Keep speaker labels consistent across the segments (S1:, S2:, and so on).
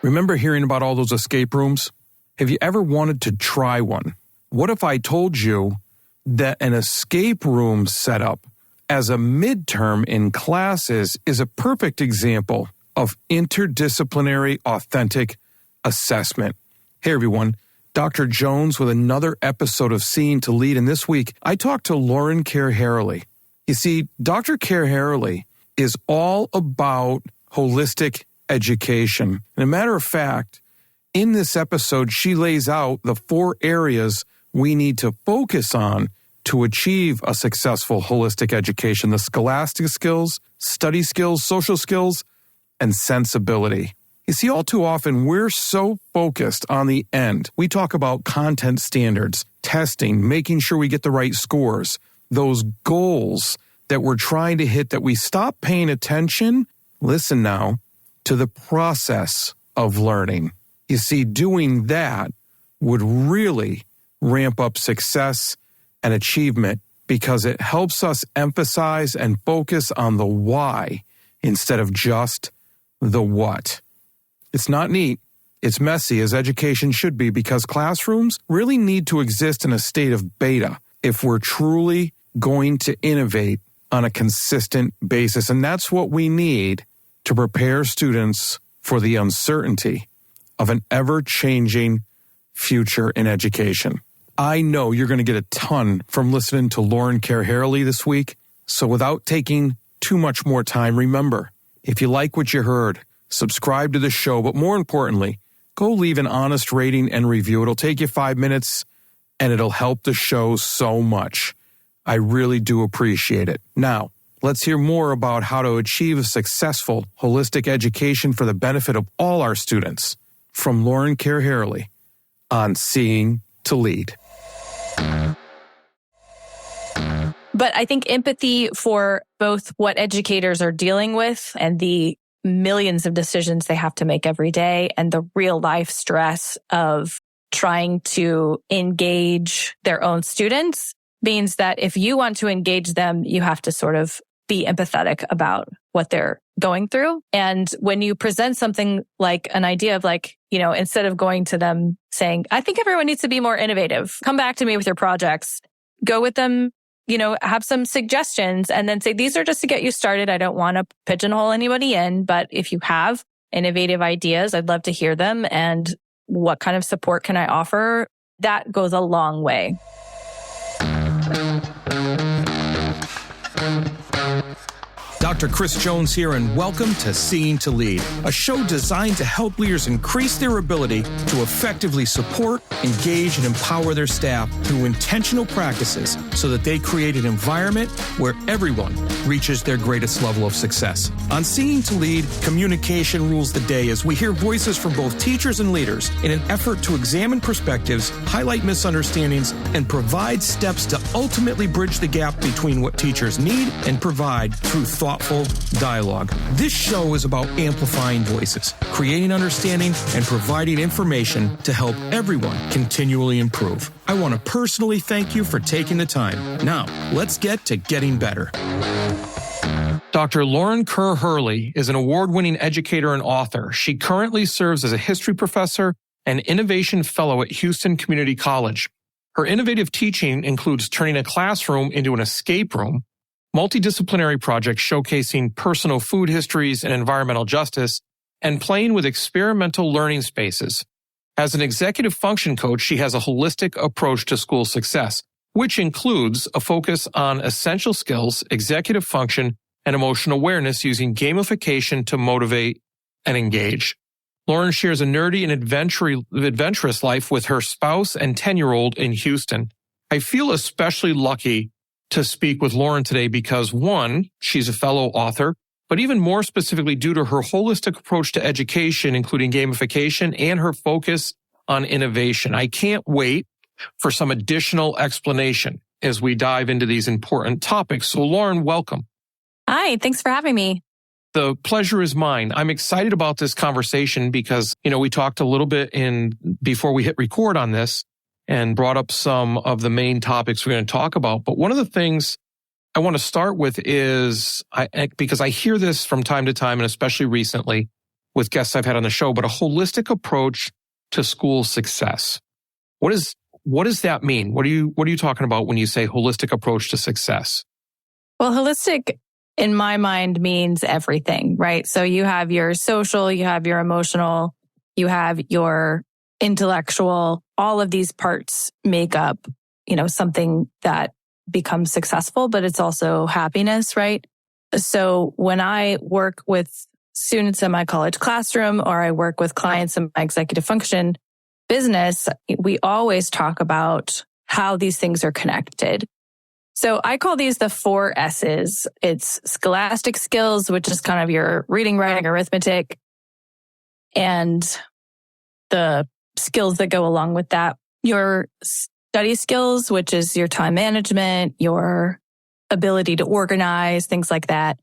S1: Remember hearing about all those escape rooms? Have you ever wanted to try one? What if I told you that an escape room setup as a midterm in classes is a perfect example of interdisciplinary authentic assessment? Hey everyone, Dr. Jones with another episode of Seeing to Lead, and this week I talked to Lauran Kerr-Heraly. You see, Dr. Kerr-Heraly is all about holistic education. And a matter of fact, in this episode, she lays out the 4 areas we need to focus on to achieve a successful holistic education: the scholastic skills, study skills, social skills, and sensibility. You see, all too often, we're so focused on the end. We talk about content standards, testing, making sure we get the right scores, those goals that we're trying to hit, that we stop paying attention, listen now, to the process of learning. You see, doing that would really ramp up success and achievement because it helps us emphasize and focus on the why instead of just the what. It's not neat. It's messy, as education should be, because classrooms really need to exist in a state of beta if we're truly going to innovate on a consistent basis. And that's what we need to prepare students for the uncertainty of an ever-changing future in education. I know you're going to get a ton from listening to Lauran Kerr-Heraly this week. So without taking too much more time, remember, if you like what you heard, subscribe to the show, but more importantly, go leave an honest rating and review. It'll take you 5 minutes, and it'll help the show so much. I really do appreciate it. Now, let's hear more about how to achieve a successful holistic education for the benefit of all our students from Lauran Kerr-Heraly on Seeing to Lead.
S2: But I think empathy for both what educators are dealing with and the millions of decisions they have to make every day and the real life stress of trying to engage their own students means that if you want to engage them, you have to sort of be empathetic about what they're going through. And when you present something like an idea of instead of going to them saying, I think everyone needs to be more innovative, come back to me with your projects, go with them, have some suggestions and then say, these are just to get you started. I don't want to pigeonhole anybody in, but if you have innovative ideas, I'd love to hear them. And what kind of support can I offer? That goes a long way.
S1: Dr. Chris Jones here, and welcome to Seeing to Lead, a show designed to help leaders increase their ability to effectively support, engage, and empower their staff through intentional practices so that they create an environment where everyone reaches their greatest level of success. On Seeing to Lead, communication rules the day as we hear voices from both teachers and leaders in an effort to examine perspectives, highlight misunderstandings, and provide steps to ultimately bridge the gap between what teachers need and provide through thoughtful dialogue. This show is about amplifying voices, creating understanding, and providing information to help everyone continually improve. I want to personally thank you for taking the time. Now, let's get to getting better. Dr. Lauran Kerr-Heraly is an award-winning educator and author. She currently serves as a history professor and innovation fellow at Houston Community College. Her innovative teaching includes turning a classroom into an escape room, multidisciplinary projects showcasing personal food histories and environmental justice, and playing with experimental learning spaces. As an executive function coach, she has a holistic approach to school success, which includes a focus on essential skills, executive function, and emotional awareness using gamification to motivate and engage. Lauran shares a nerdy and adventurous life with her spouse and 10-year-old in Houston. I feel especially lucky to speak with Lauran today because, one, she's a fellow author, but even more specifically due to her holistic approach to education, including gamification, and her focus on innovation. I can't wait for some additional explanation as we dive into these important topics. So, Lauran, welcome.
S2: Hi, thanks for having me.
S1: The pleasure is mine. I'm excited about this conversation because, we talked a little bit before we hit record on this and brought up some of the main topics we're going to talk about. But one of the things I want to start with is, because I hear this from time to time, and especially recently, with guests I've had on the show, but a holistic approach to school success. What does that mean? What are you talking about when you say holistic approach to success?
S2: Well, holistic in my mind means everything, right? So you have your social, you have your emotional, you have your intellectual, all of these parts make up, something that becomes successful, but it's also happiness, right? So when I work with students in my college classroom or I work with clients in my executive function business, we always talk about how these things are connected. So I call these the 4 S's. It's scholastic skills, which is kind of your reading, writing, arithmetic, and the skills that go along with that. Your study skills, which is your time management, your ability to organize, things like that.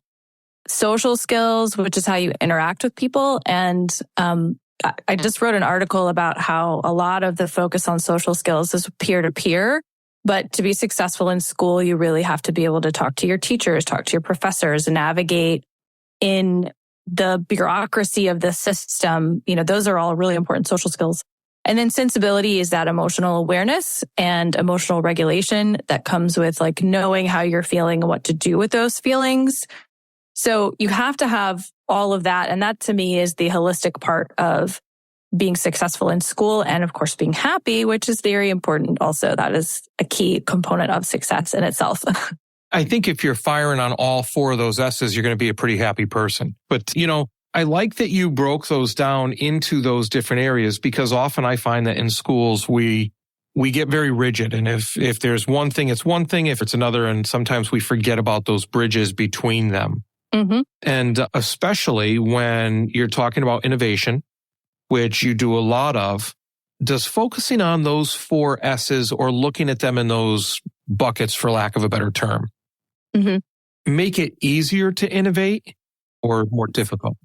S2: Social skills, which is how you interact with people. And I just wrote an article about how a lot of the focus on social skills is peer-to-peer. But to be successful in school, you really have to be able to talk to your teachers, talk to your professors, navigate in the bureaucracy of the system. Those are all really important social skills. And then sensibility is that emotional awareness and emotional regulation that comes with like knowing how you're feeling and what to do with those feelings. So you have to have all of that. And that to me is the holistic part of being successful in school and of course being happy, which is very important also. That is a key component of success in itself.
S1: I think if you're firing on all 4 of those S's, you're going to be a pretty happy person. But, I like that you broke those down into those different areas because often I find that in schools, we get very rigid. And if there's one thing, it's one thing. If it's another, and sometimes we forget about those bridges between them. Mm-hmm. And especially when you're talking about innovation, which you do a lot of, does focusing on those 4 S's or looking at them in those buckets, for lack of a better term, make it easier to innovate or more difficult?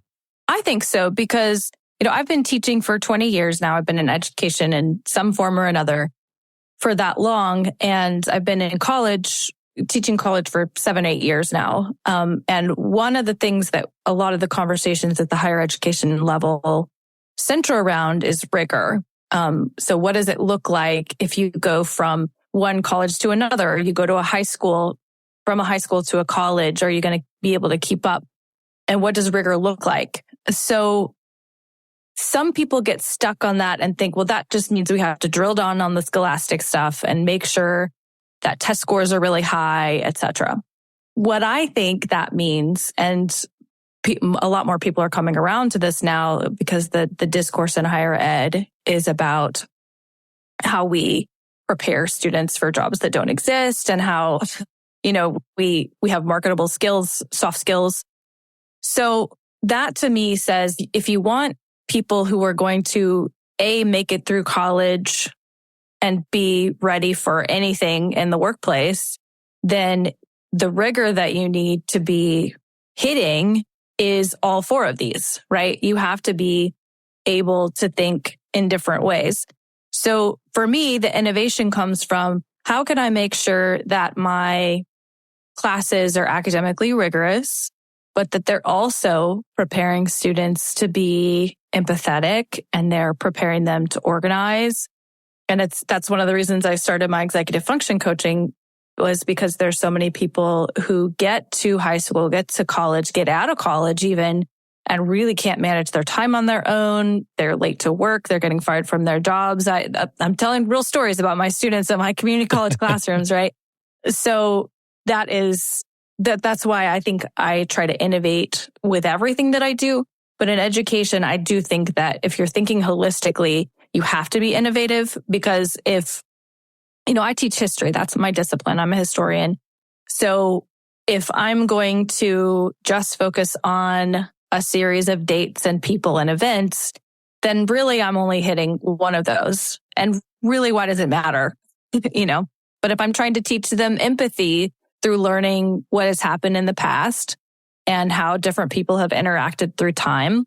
S2: I think so because, I've been teaching for 20 years now. I've been in education in some form or another for that long. And I've been in college, teaching college for 7-8 years now. And one of the things that a lot of the conversations at the higher education level center around is rigor. So what does it look like if you go from one college to another, or you go to a high school, from a high school to a college? Are you going to be able to keep up? And what does rigor look like? So some people get stuck on that and think, well, that just means we have to drill down on the scholastic stuff and make sure that test scores are really high, etc. What I think that means, and a lot more people are coming around to this now because the discourse in higher ed is about how we prepare students for jobs that don't exist and how, we have marketable skills, soft skills. So that to me says if you want people who are going to A, make it through college and be ready for anything in the workplace, then the rigor that you need to be hitting is all 4 of these, right? You have to be able to think in different ways. So for me, the innovation comes from how can I make sure that my classes are academically rigorous, but that they're also preparing students to be empathetic and they're preparing them to organize. And that's one of the reasons I started my executive function coaching was because there's so many people who get to high school, get to college, get out of college even, and really can't manage their time on their own. They're late to work. They're getting fired from their jobs. I'm telling real stories about my students in my community college classrooms, right? So that's why I think I try to innovate with everything that I do. But in education, I do think that if you're thinking holistically, you have to be innovative because I teach history. That's my discipline. I'm a historian. So if I'm going to just focus on a series of dates and people and events, then really I'm only hitting one of those. And really, why does it matter? But if I'm trying to teach them empathy through learning what has happened in the past and how different people have interacted through time,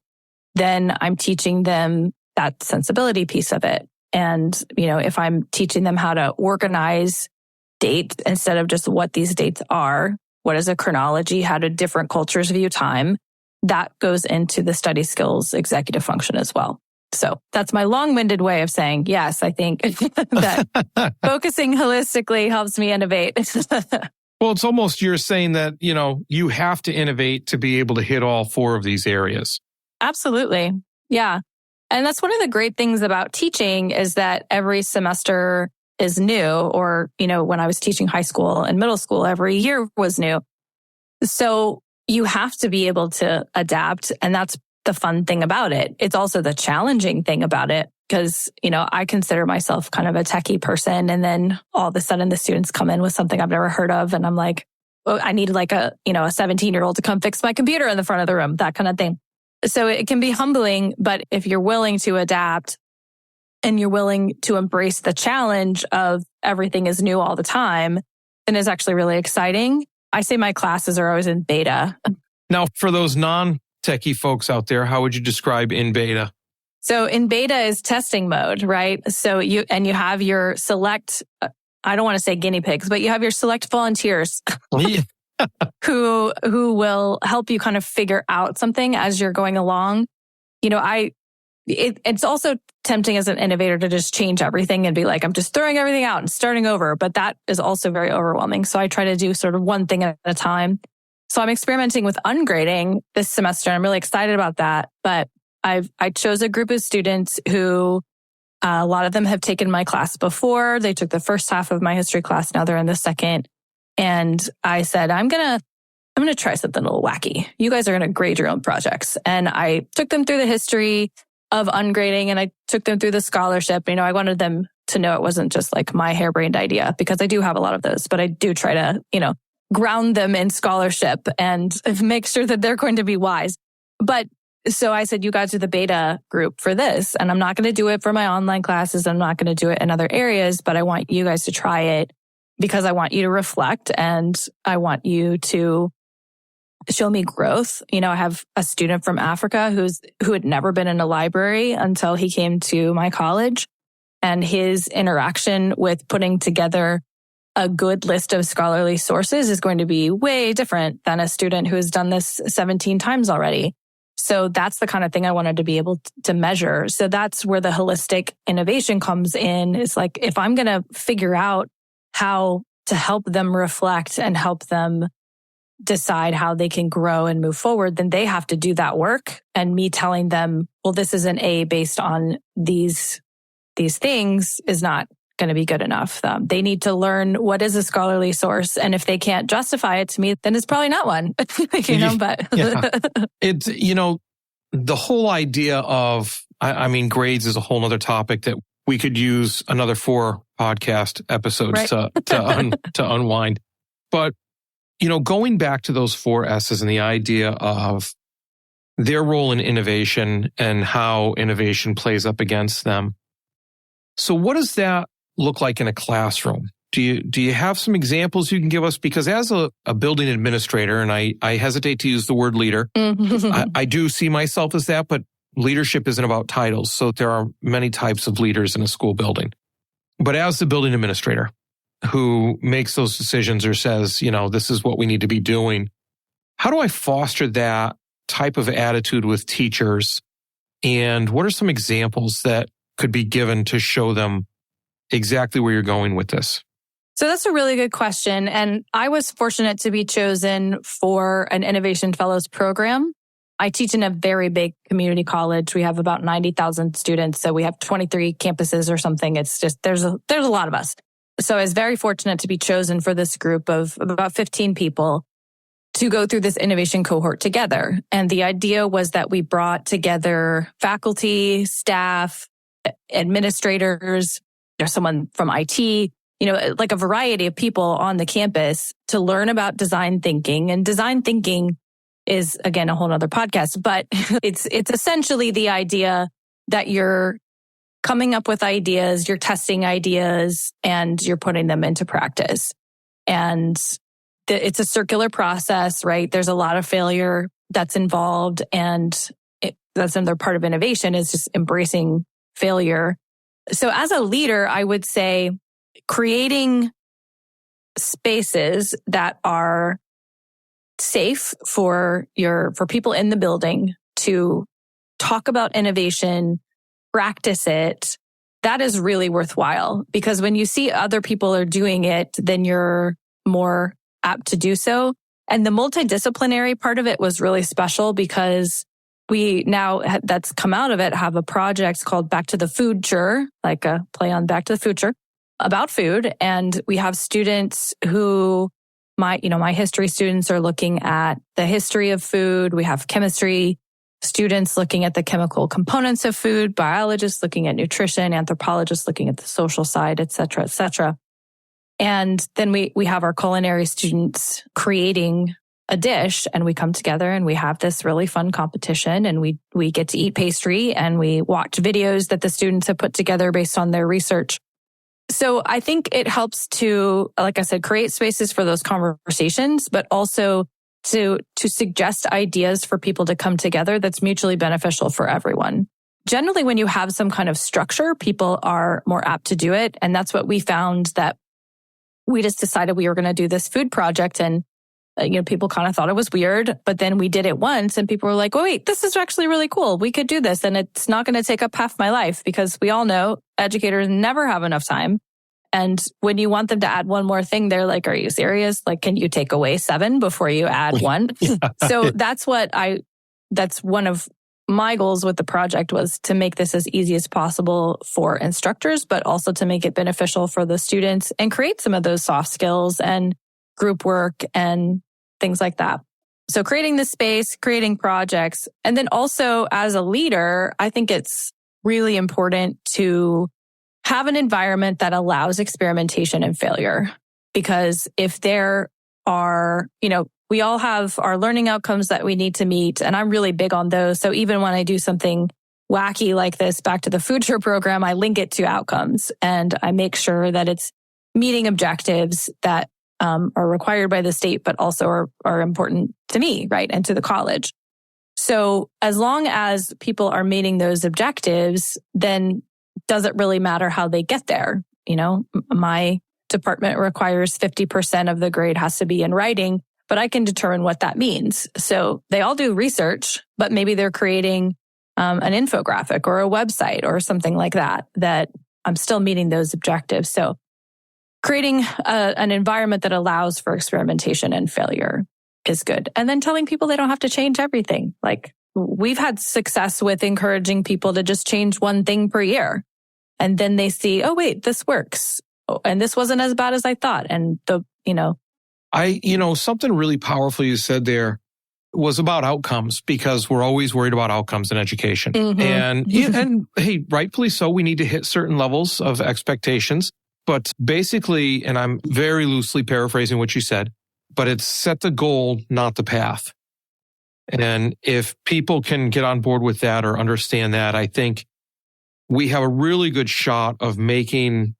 S2: then I'm teaching them that sensibility piece of it. And, if I'm teaching them how to organize dates instead of just what these dates are, what is a chronology, how do different cultures view time, that goes into the study skills executive function as well. So that's my long-winded way of saying, yes, I think that focusing holistically helps me innovate.
S1: Well, it's almost you're saying that, you have to innovate to be able to hit all four of these areas.
S2: Absolutely. Yeah. And that's one of the great things about teaching is that every semester is new, or, when I was teaching high school and middle school, every year was new. So you have to be able to adapt. And that's the fun thing about it. It's also the challenging thing about it because, I consider myself kind of a techie person. And then all of a sudden the students come in with something I've never heard of. And I'm like, oh, I need like a 17-year-old to come fix my computer in the front of the room, that kind of thing. So it can be humbling, but if you're willing to adapt and you're willing to embrace the challenge of everything is new all the time, then it's actually really exciting. I say my classes are always in beta.
S1: Now, for those non-techie folks out there, how would you describe in beta?
S2: So in beta is testing mode, right? So you have your select, I don't want to say guinea pigs, but you have your select volunteers who will help you kind of figure out something as you're going along. It's also tempting as an innovator to just change everything and be like, I'm just throwing everything out and starting over. But that is also very overwhelming. So I try to do sort of one thing at a time. So I'm experimenting with ungrading this semester. I'm really excited about that. But I chose a group of students who a lot of them have taken my class before. They took the first half of my history class. Now they're in the second. And I said, I'm going to try something a little wacky. You guys are going to grade your own projects. And I took them through the history of ungrading and I took them through the scholarship. I wanted them to know it wasn't just like my harebrained idea because I do have a lot of those, but I do try to, ground them in scholarship and make sure that they're going to be wise. But so I said, you guys are the beta group for this, and I'm not going to do it for my online classes. I'm not going to do it in other areas, but I want you guys to try it because I want you to reflect and I want you to show me growth. I have a student from Africa who had never been in a library until he came to my college, and his interaction with putting together a good list of scholarly sources is going to be way different than a student who has done this 17 times already. So that's the kind of thing I wanted to be able to measure. So that's where the holistic innovation comes in. It's like, if I'm going to figure out how to help them reflect and help them decide how they can grow and move forward, then they have to do that work. And me telling them, well, this is an A based on these things is not going to be good enough. They need to learn what is a scholarly source. And if they can't justify it to me, then it's probably not one, but
S1: it's, the whole idea of, grades is a whole other topic that we could use another 4 podcast episodes to unwind. But, going back to those 4 S's and the idea of their role in innovation and how innovation plays up against them. So what does that look like in a classroom? Do you have some examples you can give us? Because as a building administrator, and I hesitate to use the word leader, I do see myself as that, but leadership isn't about titles. So there are many types of leaders in a school building. But as the building administrator who makes those decisions or says, this is what we need to be doing, how do I foster that type of attitude with teachers? And what are some examples that could be given to show them exactly where you're going with this?
S2: So that's a really good question. And I was fortunate to be chosen for an Innovation Fellows program. I teach in a very big community college. We have about 90,000 students. So we have 23 campuses or something. It's just, there's a lot of us. So I was very fortunate to be chosen for this group of about 15 people to go through this innovation cohort together. And the idea was that we brought together faculty, staff, administrators, there's someone from IT, like a variety of people on the campus to learn about design thinking. And design thinking is, again, a whole nother podcast, but it's essentially the idea that you're coming up with ideas, you're testing ideas, and you're putting them into practice. And it's a circular process, right? There's a lot of failure that's involved, and that's another part of innovation is just embracing failure. So as a leader, I would say creating spaces that are safe for people in the building to talk about innovation, practice it, that is really worthwhile. Because when you see other people are doing it, then you're more apt to do so. And the multidisciplinary part of it was really special because we now, that's come out of it, have a project called Back to the Future, like a play on Back to the Future, about food. And we have students who, my history students are looking at the history of food. We have chemistry students looking at the chemical components of food, biologists looking at nutrition, anthropologists looking at the social side, et cetera, et cetera. And then we have our culinary students creating a dish, and we come together and we have this really fun competition, and we get to eat pastry, and we watch videos that the students have put together based on their research. So I think it helps to, like I said, create spaces for those conversations, but also to suggest ideas for people to come together that's mutually beneficial for everyone. Generally, when you have some kind of structure, people are more apt to do it. And that's what we found, that we just decided we were going to do this food project, and people kind of thought it was weird, but then we did it once and people were like, oh, wait, this is actually really cool. We could do this, and it's not going to take up half my life, because we all know educators never have enough time. And when you want them to add one more thing, they're like, are you serious? Like, can you take away 7 before you add 1? So that's one of my goals with the project, was to make this as easy as possible for instructors, but also to make it beneficial for the students and create some of those soft skills and group work and things like that. So creating this space, creating projects, and then also as a leader, I think it's really important to have an environment that allows experimentation and failure. Because if there are, we all have our learning outcomes that we need to meet, and I'm really big on those. So even when I do something wacky like this Back to the Future program, I link it to outcomes, and I make sure that it's meeting objectives that are required by the state, but also are important to me, right? And to the college. So as long as people are meeting those objectives, then does it really matter how they get there? My department requires 50% of the grade has to be in writing, but I can determine what that means. So they all do research, but maybe they're creating an infographic or a website or something like that I'm still meeting those objectives. So creating an environment that allows for experimentation and failure is good. And then telling people they don't have to change everything. Like, we've had success with encouraging people to just change one thing per year. And then they see, oh, wait, this works. Oh, and this wasn't as bad as I thought. And
S1: something really powerful you said there was about outcomes, because we're always worried about outcomes in education. Mm-hmm. And hey, rightfully so, we need to hit certain levels of expectations. But basically, and I'm very loosely paraphrasing what you said, but it's set the goal, not the path. And if people can get on board with that or understand that, I think we have a really good shot of making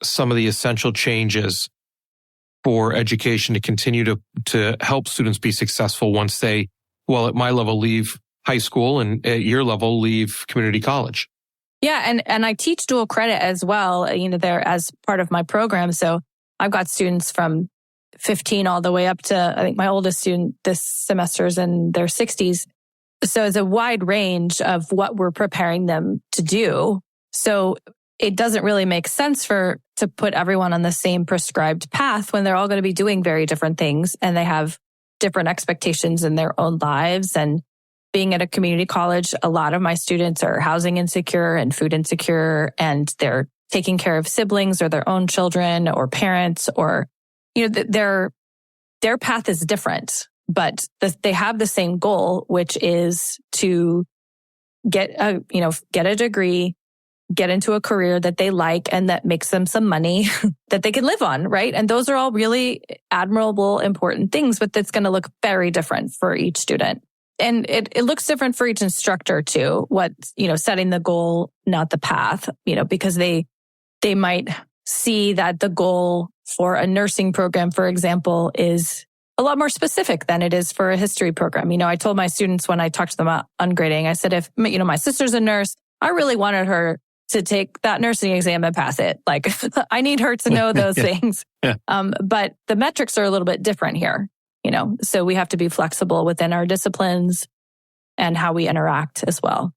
S1: some of the essential changes for education to continue to help students be successful once they, at my level, leave high school, and at your level, leave community college.
S2: Yeah, and I teach dual credit as well, there as part of my program. So I've got students from 15 all the way up to, I think my oldest student this semester is in their 60s. So it's a wide range of what we're preparing them to do. So it doesn't really make sense to put everyone on the same prescribed path when they're all going to be doing very different things, and they have different expectations in their own lives. And being at a community college, a lot of my students are housing insecure and food insecure, and they're taking care of siblings or their own children or parents, or, their path is different, but they have the same goal, which is to get a degree, get into a career that they like and that makes them some money that they can live on, right? And those are all really admirable, important things, but it's going to look very different for each student. And it looks different for each instructor too, setting the goal, not the path, because they might see that the goal for a nursing program, for example, is a lot more specific than it is for a history program. I told my students when I talked to them about ungrading, I said, if, my sister's a nurse, I really wanted her to take that nursing exam and pass it. Like, I need her to know those things. Yeah. But the metrics are a little bit different here. So we have to be flexible within our disciplines and how we interact as well.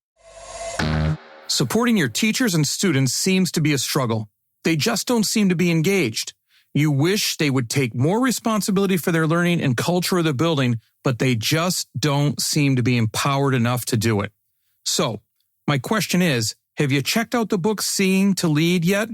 S1: Supporting your teachers and students seems to be a struggle. They just don't seem to be engaged. You wish they would take more responsibility for their learning and culture of the building, but they just don't seem to be empowered enough to do it. So, my question is, have you checked out the book Seeing to Lead yet?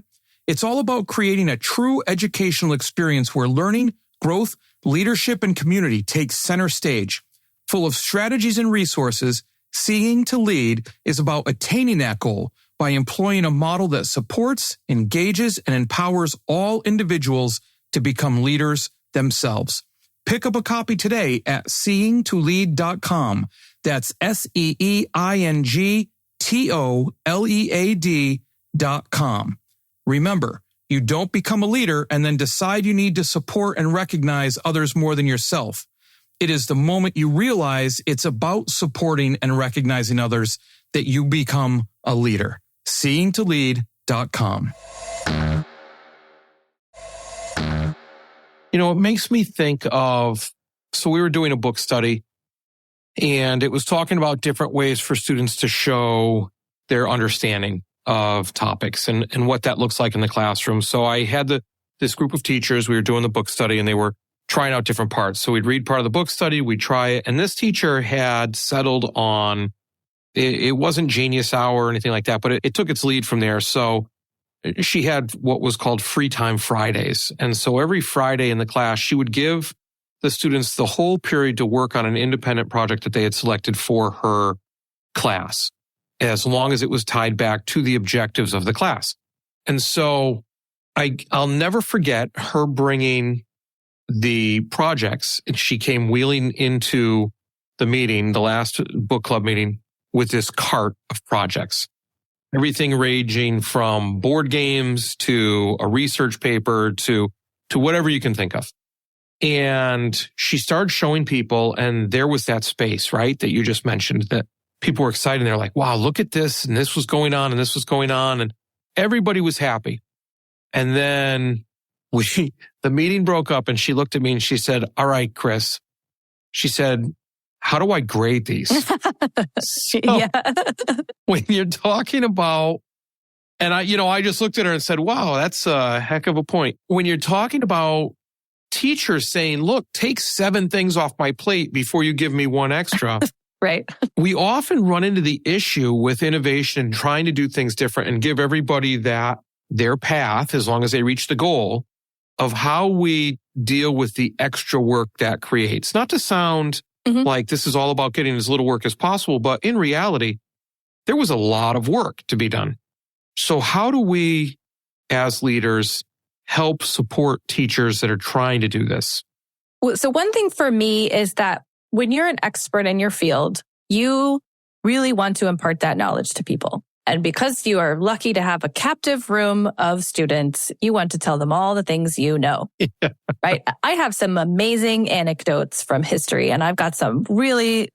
S1: It's all about creating a true educational experience where learning, growth, leadership, and community take center stage. Full of strategies and resources, Seeing to Lead is about attaining that goal by employing a model that supports, engages, and empowers all individuals to become leaders themselves. Pick up a copy today at seeingtolead.com. That's seeingtolead.com. Remember, you don't become a leader and then decide you need to support and recognize others more than yourself. It is the moment you realize it's about supporting and recognizing others that you become a leader. Seeingtolead.com.
S3: It makes me think of, so we were doing a book study and it was talking about different ways for students to show their understanding of topics and what that looks like in the classroom. So I had this group of teachers, we were doing the book study and they were trying out different parts. So we'd read part of the book study, we'd try it. And this teacher had settled on, it wasn't Genius Hour or anything like that, but it took its lead from there. So she had what was called Free Time Fridays. And so every Friday in the class, she would give the students the whole period to work on an independent project that they had selected for her class, as long as it was tied back to the objectives of the class. And so I'll never forget her bringing the projects. And she came wheeling into the meeting, the last book club meeting, with this cart of projects. Everything ranging from board games to a research paper to whatever you can think of. And she started showing people, and there was that space, right, that you just mentioned, that people were excited. They're like, wow, look at this. And this was going on and this was going on. And everybody was happy. And then the meeting broke up and she looked at me and she said, all right, Chris, she said, how do I grade these? So, when you're talking about, and I just looked at her and said, wow, that's a heck of a point. When you're talking about teachers saying, look, take 7 things off my plate before you give me 1 extra.
S2: Right.
S3: We often run into the issue with innovation and trying to do things different and give everybody their path, as long as they reach the goal, of how we deal with the extra work that creates. Not to sound like this is all about getting as little work as possible, but in reality, there was a lot of work to be done. So how do we, as leaders, help support teachers that are trying to do this?
S2: So one thing for me is that when you're an expert in your field, you really want to impart that knowledge to people. And because you are lucky to have a captive room of students, you want to tell them all the things you know, right? I have some amazing anecdotes from history, and I've got some really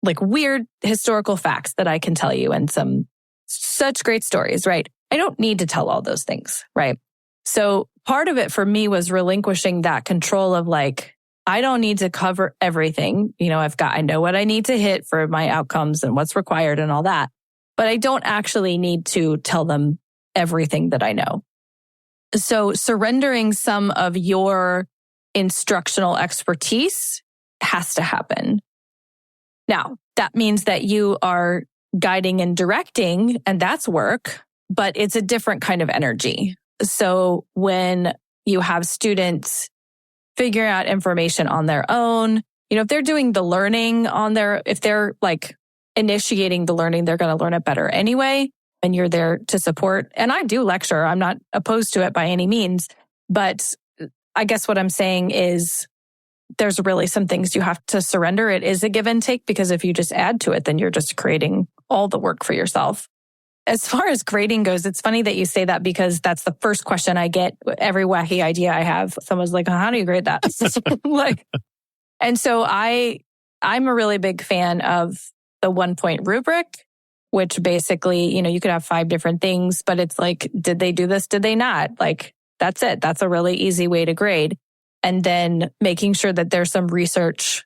S2: weird historical facts that I can tell you and some such great stories, right? I don't need to tell all those things, right? So part of it for me was relinquishing that control of I don't need to cover everything. I know what I need to hit for my outcomes and what's required and all that. But I don't actually need to tell them everything that I know. So surrendering some of your instructional expertise has to happen. Now, that means that you are guiding and directing, and that's work, but it's a different kind of energy. So when you have students figuring out information on their own, if they're doing the learning if they're initiating the learning, they're going to learn it better anyway. And you're there to support. And I do lecture. I'm not opposed to it by any means. But I guess what I'm saying is there's really some things you have to surrender. It is a give and take, because if you just add to it, then you're just creating all the work for yourself. As far as grading goes, it's funny that you say that, because that's the first question I get. Every wacky idea I have, someone's like, how do you grade that? And so I'm a really big fan of the 1-point rubric, which basically, you could have 5 different things, but it's did they do this? Did they not? That's it. That's a really easy way to grade. and then making sure that there's some research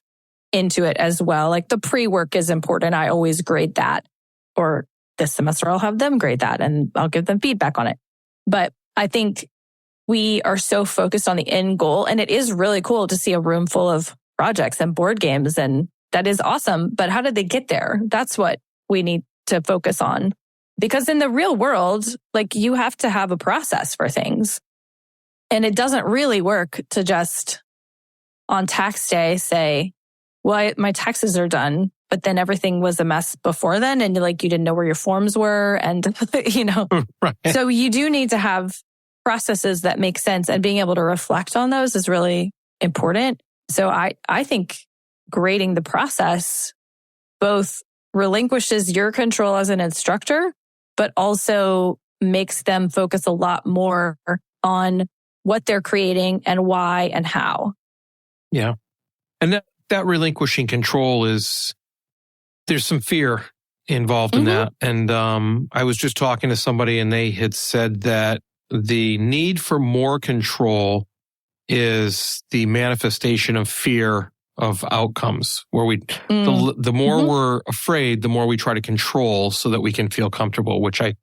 S2: into it as well. Like the pre-work is important. I always grade that, or this semester I'll have them grade that and I'll give them feedback on it. But I think we are so focused on the end goal, and it is really cool to see a room full of projects and board games, and that is awesome. But how did they get there? That's what we need to focus on. Because in the real world, like you have to have a process for things. And it doesn't really work to just on tax day say, well, my taxes are done, but then everything was a mess before then. And like, you didn't know where your forms were. And,
S3: Right.
S2: So you do need to have processes that make sense, and being able to reflect on those is really important. So I think grading the process both relinquishes your control as an instructor, but also makes them focus a lot more on what they're creating and why and how.
S3: Yeah. And that relinquishing control there's some fear involved in that. And I was just talking to somebody, and they had said that the need for more control is the manifestation of fear of outcomes, where the more we're afraid, the more we try to control so that we can feel comfortable, which I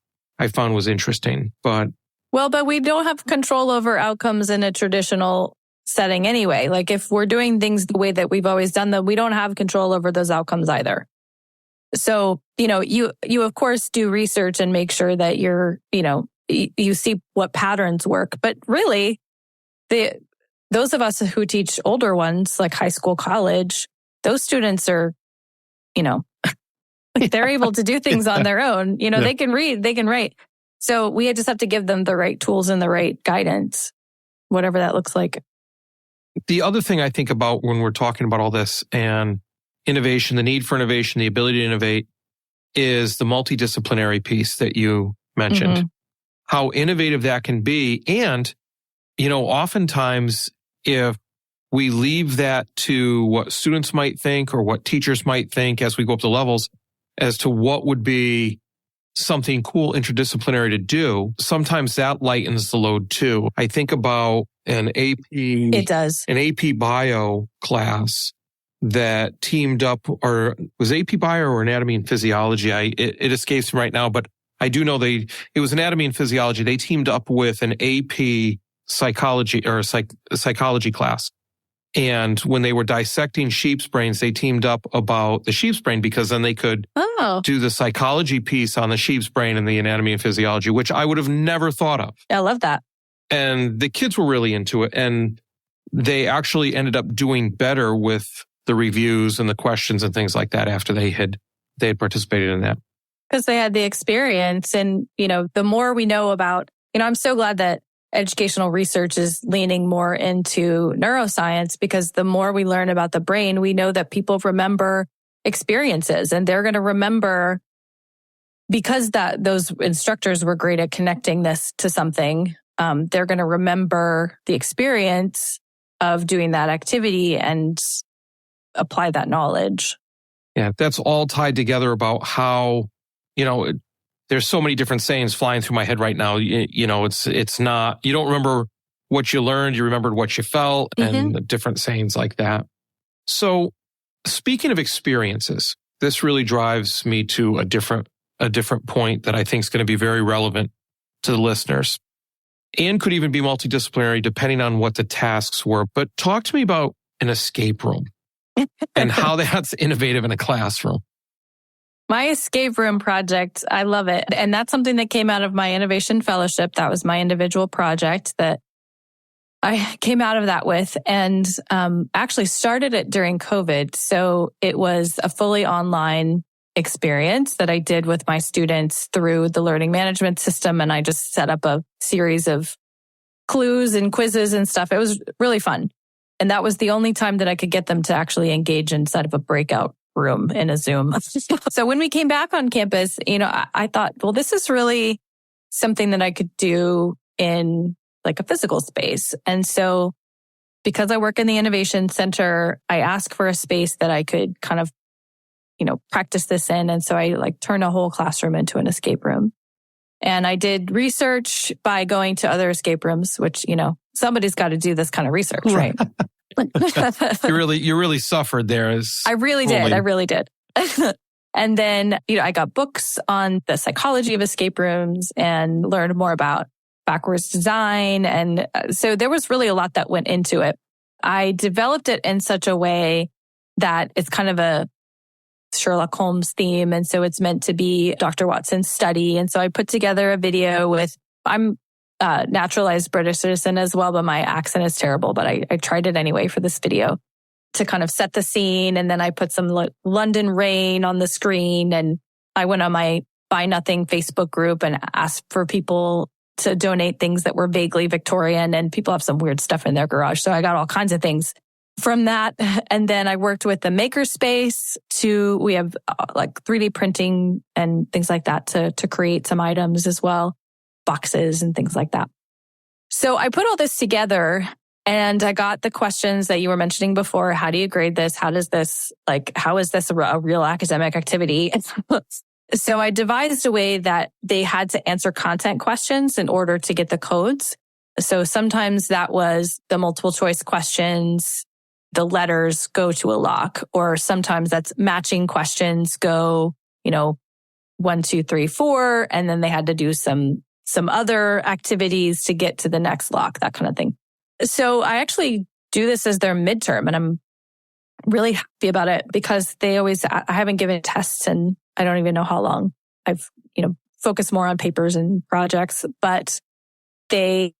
S3: found was interesting. But
S2: we don't have control over outcomes in a traditional setting anyway. Like if we're doing things the way that we've always done them, we don't have control over those outcomes either. So, you of course do research and make sure that you see what patterns work. But really, those of us who teach older ones, like high school, college, those students are, they're able to do things on their own. They can read, they can write. So we just have to give them the right tools and the right guidance, whatever that looks like.
S3: The other thing I think about when we're talking about all this and innovation, the need for innovation, the ability to innovate, is the multidisciplinary piece that you mentioned. How innovative that can be. And, oftentimes if we leave that to what students might think or what teachers might think as we go up the levels as to what would be something cool interdisciplinary to do, sometimes that lightens the load too. I think about an AP bio class that teamed up, or was AP bio or anatomy and physiology? It escapes me right now, but I do know it was anatomy and physiology. They teamed up with an AP psychology or psychology class. And when they were dissecting sheep's brains, they teamed up about the sheep's brain, because then they could do the psychology piece on the sheep's brain and the anatomy and physiology, which I would have never thought of.
S2: I love that.
S3: And the kids were really into it. And they actually ended up doing better with the reviews and the questions and things like that after they had participated in that.
S2: Because they had the experience. And, the more we know about, I'm so glad that educational research is leaning more into neuroscience, because the more we learn about the brain, we know that people remember experiences, and they're going to remember, because those instructors were great at connecting this to something. They're going to remember the experience of doing that activity and apply that knowledge.
S3: Yeah, that's all tied together about how, there's so many different sayings flying through my head right now. It's not, you don't remember what you learned, you remembered what you felt, and the different sayings like that. So speaking of experiences, this really drives me to a different point that I think is going to be very relevant to the listeners, and could even be multidisciplinary depending on what the tasks were. But talk to me about an escape room and how that's innovative in a classroom.
S2: My escape room project, I love it. And that's something that came out of my innovation fellowship. That was my individual project that I came out of that with, and actually started it during COVID. So it was a fully online experience that I did with my students through the learning management system. And I just set up a series of clues and quizzes and stuff. It was really fun. And that was the only time that I could get them to actually engage inside of a breakout room in a Zoom. So when we came back on campus, I thought, well, this is really something that I could do in like a physical space. And so because I work in the Innovation Center, I asked for a space that I could kind of, practice this in. And so I turned a whole classroom into an escape room. And I did research by going to other escape rooms, which, somebody's got to do this kind of research, right?
S3: You really suffered there.
S2: I really did. And then, I got books on the psychology of escape rooms and learned more about backwards design. And so there was really a lot that went into it. I developed it in such a way that it's kind of a Sherlock Holmes theme. And so it's meant to be Dr. Watson's study. And so I put together a video I'm a naturalized British citizen as well, but my accent is terrible. But I tried it anyway for this video to kind of set the scene. And then I put some London rain on the screen. And I went on my Buy Nothing Facebook group and asked for people to donate things that were vaguely Victorian. And people have some weird stuff in their garage. So I got all kinds of things from that. And then I worked with the makerspace we have like 3D printing and things like that to create some items as well, boxes and things like that. So I put all this together and I got the questions that you were mentioning before. How do you grade this? How is this a real academic activity? So I devised a way that they had to answer content questions in order to get the codes. So sometimes that was the multiple choice questions, the letters go to a lock, or sometimes that's matching questions go, 1, 2, 3, 4, and then they had to do some other activities to get to the next lock, that kind of thing. So I actually do this as their midterm, and I'm really happy about it because I haven't given tests and I don't even know how long. I've, focused more on papers and projects, but they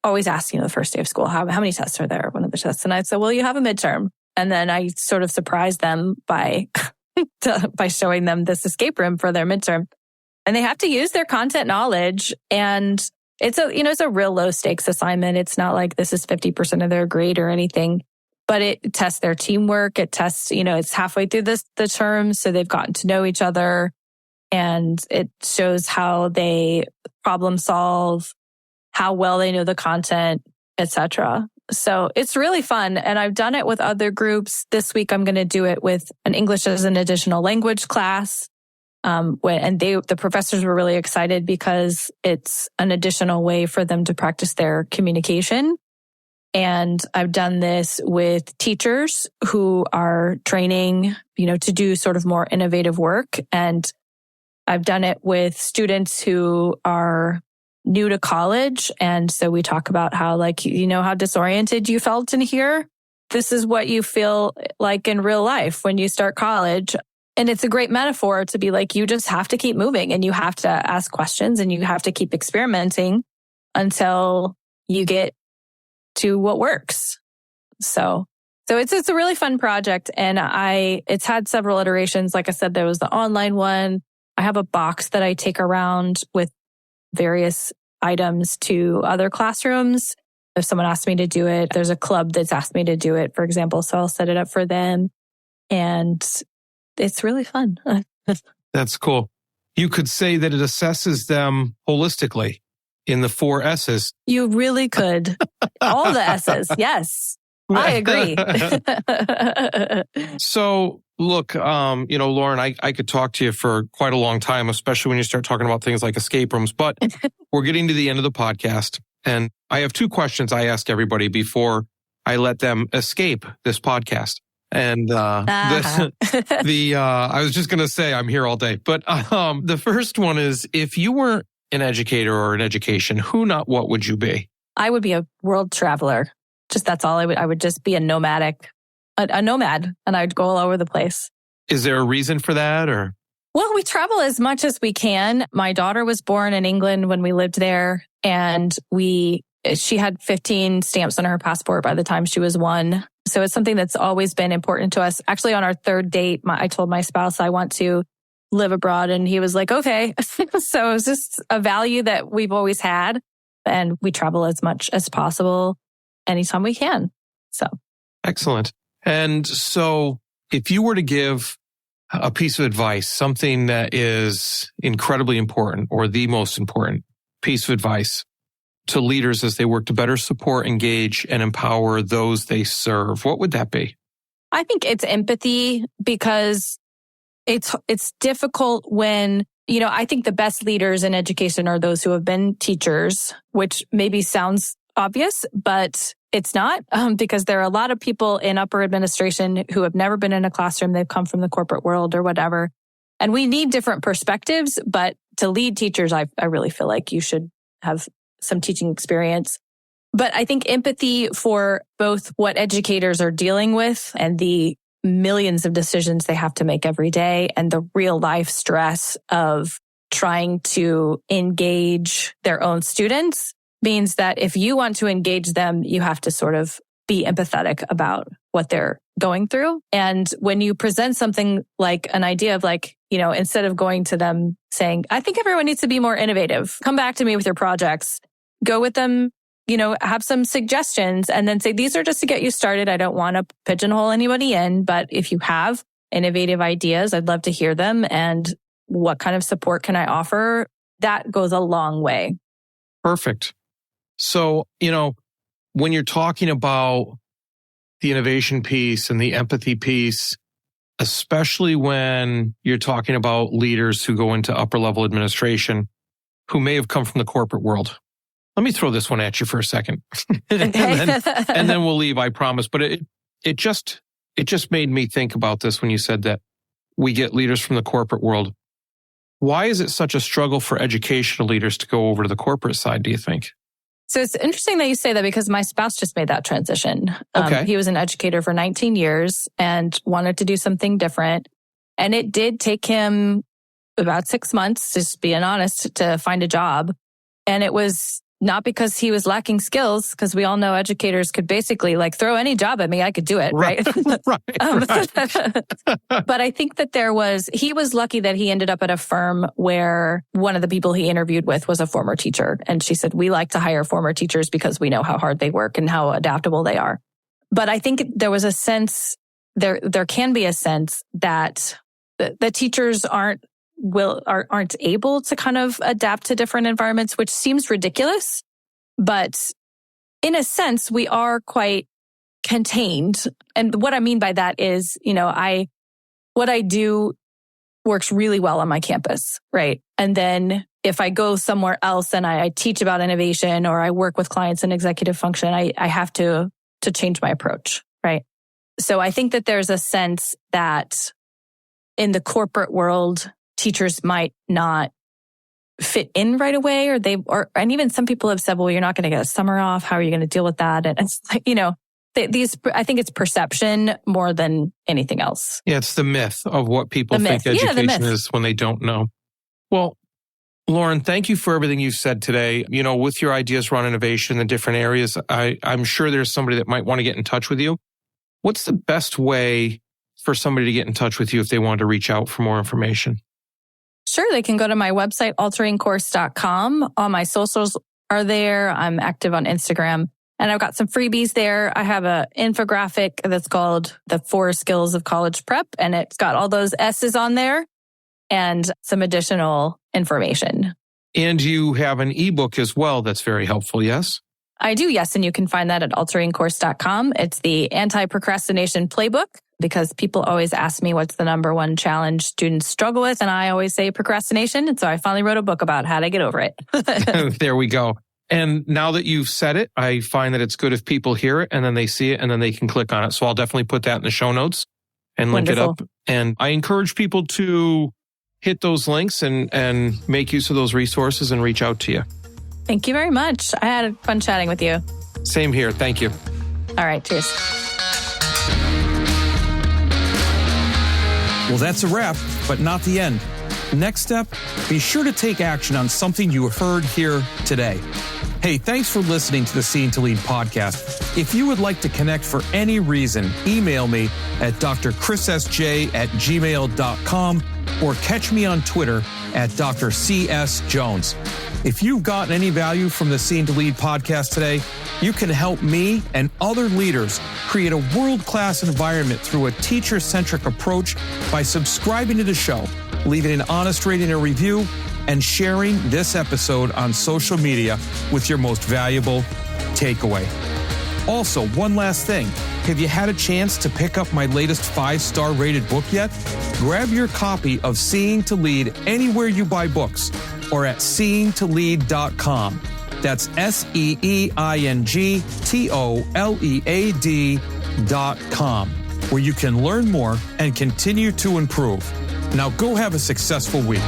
S2: always ask, the first day of school, how many tests are there? One of the tests. And I'd say, well, you have a midterm. And then I sort of surprise them by showing them this escape room for their midterm. And they have to use their content knowledge. And it's a real low stakes assignment. It's not like this is 50% of their grade or anything, but it tests their teamwork. It tests, it's halfway through the term. So they've gotten to know each other, and it shows how they problem solve, how well they know the content, etc. So it's really fun. And I've done it with other groups. This week, I'm going to do it with an English as an additional language class. The professors were really excited because it's an additional way for them to practice their communication. And I've done this with teachers who are training, to do sort of more innovative work. And I've done it with students who are new to college. And so we talk about how, how disoriented you felt in here. This is what you feel like in real life when you start college. And it's a great metaphor to be like, you just have to keep moving and you have to ask questions and you have to keep experimenting until you get to what works. So it's a really fun project. And it's had several iterations. Like I said, there was the online one. I have a box that I take around with various items to other classrooms. If someone asks me to do it, there's a club that's asked me to do it, for example. So I'll set it up for them. And it's really fun.
S3: That's cool. You could say that it assesses them holistically in the 4 S's.
S2: You really could. All the S's. Yes. I agree.
S3: So look, Lauran, I could talk to you for quite a long time, especially when you start talking about things like escape rooms, but we're getting to the end of the podcast. And I have 2 questions I ask everybody before I let them escape this podcast. And I was just going to say I'm here all day. But the first one is, if you weren't an educator or an education, who, not what would you be?
S2: I would be a world traveler. That's all I would just be a nomad, and I'd go all over the place.
S3: Is there a reason for that, or?
S2: Well, we travel as much as we can. My daughter was born in England when we lived there, and she had 15 stamps on her passport by the time she was 1. So it's something that's always been important to us. Actually, on our 3rd date, I told my spouse I want to live abroad, and he was like, okay. So it was just a value that we've always had, and we travel as much as possible anytime we can. So
S3: excellent. And so if you were to give a piece of advice, something that is incredibly important or the most important piece of advice to leaders as they work to better support, engage, and empower those they serve, what would that be? I
S2: think it's empathy, because it's difficult when I think the best leaders in education are those who have been teachers, which maybe sounds obvious, but it's not, because there are a lot of people in upper administration who have never been in a classroom. They've come from the corporate world or whatever. And we need different perspectives, but to lead teachers, I really feel like you should have some teaching experience. But I think empathy for both what educators are dealing with and the millions of decisions they have to make every day and the real life stress of trying to engage their own students means that if you want to engage them, you have to sort of be empathetic about what they're going through. And when you present something like an idea of instead of going to them saying, I think everyone needs to be more innovative, come back to me with your projects, go with them, have some suggestions and then say, these are just to get you started. I don't want to pigeonhole anybody in, but if you have innovative ideas, I'd love to hear them. And what kind of support can I offer? That goes a long way.
S3: Perfect. So, when you're talking about the innovation piece and the empathy piece, especially when you're talking about leaders who go into upper level administration who may have come from the corporate world. Let me throw this one at you for a second. and then we'll leave, I promise. But it just made me think about this when you said that we get leaders from the corporate world. Why is it such a struggle for educational leaders to go over to the corporate side, do you think?
S2: So it's interesting that you say that because my spouse just made that transition.
S3: Okay.
S2: He was an educator for 19 years and wanted to do something different. And it did take him about 6 months, just being honest, to find a job. And it was not because he was lacking skills, because we all know educators could basically throw any job at me, I could do it, right?
S3: Right.
S2: But I think that he was lucky that he ended up at a firm where one of the people he interviewed with was a former teacher. And she said, we like to hire former teachers because we know how hard they work and how adaptable they are. But I think there was a sense, there can be a sense that the teachers aren't able to kind of adapt to different environments, which seems ridiculous. But in a sense, we are quite contained. And what I mean by that is, what I do works really well on my campus, right? And then if I go somewhere else and I teach about innovation or I work with clients in executive function, I have to change my approach, right? So I think that there's a sense that in the corporate world, teachers might not fit in right away, and even some people have said, well, you're not going to get a summer off. How are you going to deal with that? And it's I think it's perception more than anything else.
S3: Yeah, it's the myth of what people think education is when they don't know. Well, Lauran, thank you for everything you've said today. With your ideas around innovation in different areas, I'm sure there's somebody that might want to get in touch with you. What's the best way for somebody to get in touch with you if they want to reach out for more information?
S2: Sure, they can go to my website, alteringcourse.com. All my socials are there. I'm active on Instagram. And I've got some freebies there. I have an infographic that's called The 4 Skills of College Prep, and it's got all those S's on there and some additional information.
S3: And you have an ebook as well that's very helpful, yes?
S2: I do, yes. And you can find that at alteringcourse.com. It's the anti-procrastination playbook, because people always ask me what's the number one challenge students struggle with. And I always say procrastination. And so I finally wrote a book about how to get over it.
S3: There we go. And now that you've said it, I find that it's good if people hear it and then they see it and then they can click on it. So I'll definitely put that in the show notes and link it up. And I encourage people to hit those links and make use of those resources and reach out to you.
S2: Thank you very much. I had fun chatting with you.
S3: Same here. Thank you.
S2: All right. Cheers.
S1: Well, that's a wrap, but not the end. Next step, be sure to take action on something you heard here today. Hey, thanks for listening to the Seen to Lead podcast. If you would like to connect for any reason, email me at drchrissj@gmail.com or catch me on Twitter at drcsjones. If you've gotten any value from the Seen to Lead podcast today, you can help me and other leaders create a world-class environment through a teacher-centric approach by subscribing to the show, leaving an honest rating and review, and sharing this episode on social media with your most valuable takeaway. Also, one last thing. Have you had a chance to pick up my latest 5-star rated book yet? Grab your copy of Seeing to Lead anywhere you buy books or at seeingtolead.com. That's SEEINGTOLEAD.com, where you can learn more and continue to improve. Now go have a successful week.